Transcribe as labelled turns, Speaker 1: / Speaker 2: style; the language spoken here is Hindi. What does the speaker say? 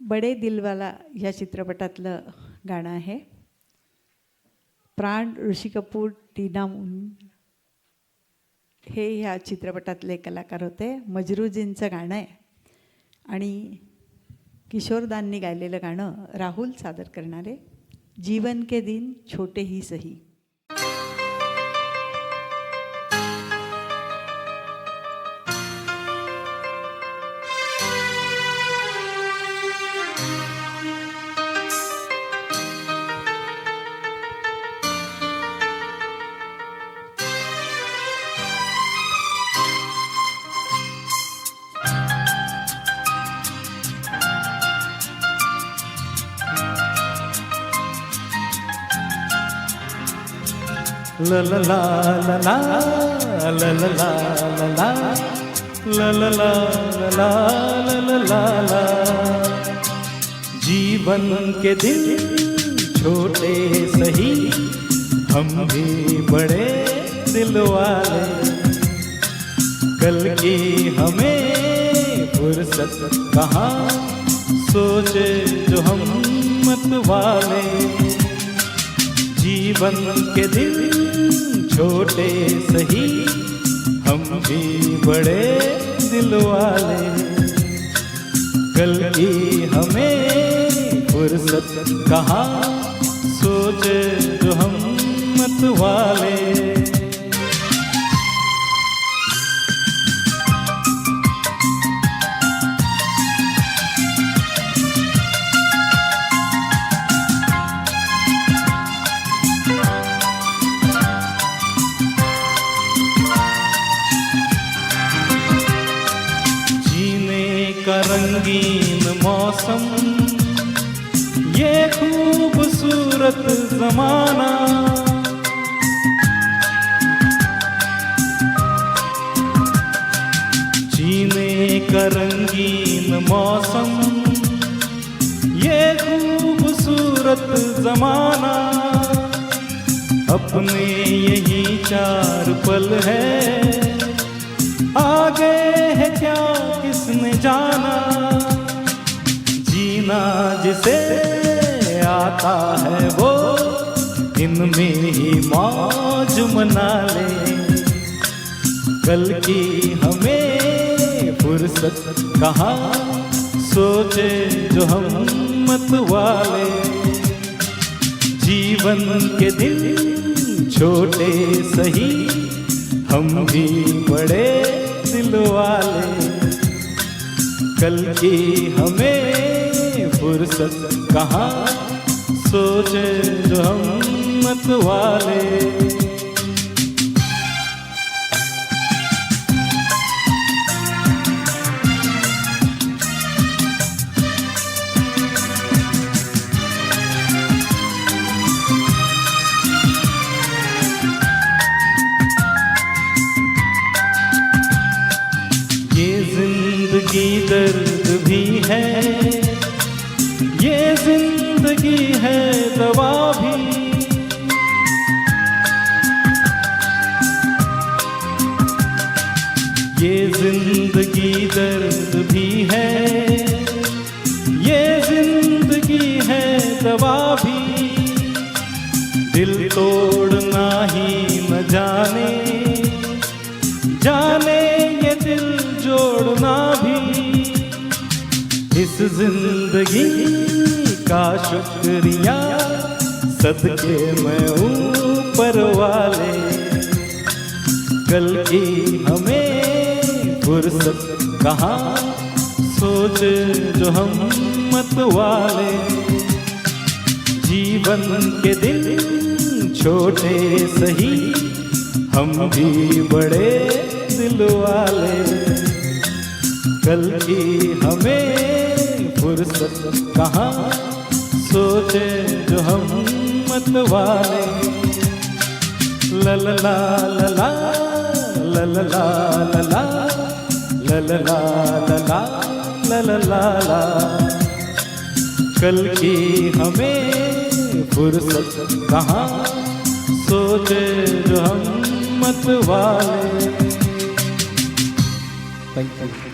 Speaker 1: बडे दिलवाला या चित्रपटातलं गाणं आहे. प्राण ऋषी कपूर, टीना मुन हे ह्या चित्रपटातले कलाकार होते. मजरूजींचं गाणं आहे आणि किशोरदांनी गायलेलं गाणं राहुल सादर करणारे. जीवन के दिन छोटे ही सही.
Speaker 2: La la la la la la la la la la la la la la la la la. जीवन के दिन छोटे सही, हम भी बड़े दिल वाले. कल की हमें फुर्सत कहाँ, सोचे जो हम मत वाले. जीवन के दिन छोटे सही, हम भी बड़े दिल वाले. कल की हमें फुर्सत कहाँ, सोचे जो हम मत वाले. का रंगीन मौसम, ये खूबसूरत जमाना. जीने का रंगीन मौसम, ये खूबसूरत जमाना. अपने यही 4 पल है, आगे है क्या किसने जाना. जीना जिसे आता है वो इनमें ही मौज मना ले. कल की हमें फुर्सत कहाँ, सोचे जो हम मत वाले. जीवन के दिन छोटे सही, हम भी बड़े दिल वाले. कल की हमें फुर्सत कहाँ, सोचे जो हम मत वाले. जिंदगी दर्द भी है, ये जिंदगी है दवा भी. ये जिंदगी दर्द भी है, ये जिंदगी है दवा भी. दिल तोड़ना ही न जाने, जाने ये दिल जोड़ना भी. इस जिंदगी का शुक्रिया सदके मैं ऊपर वाले. कल की हमें फुर्सत कहाँ, सोचे जो हम मत वाले. जीवन के दिन छोटे सही, हम भी बड़े दिल वाले. कल की हमें फुर्सत कहाँ, सोचे जो हम मत वाले. ला ला ला ला ला ला ला ला ला ला ला ला ला ला ला. कल की हमें फुर्सत कहाँ, सोचे जो हम मत वाले. Thank you.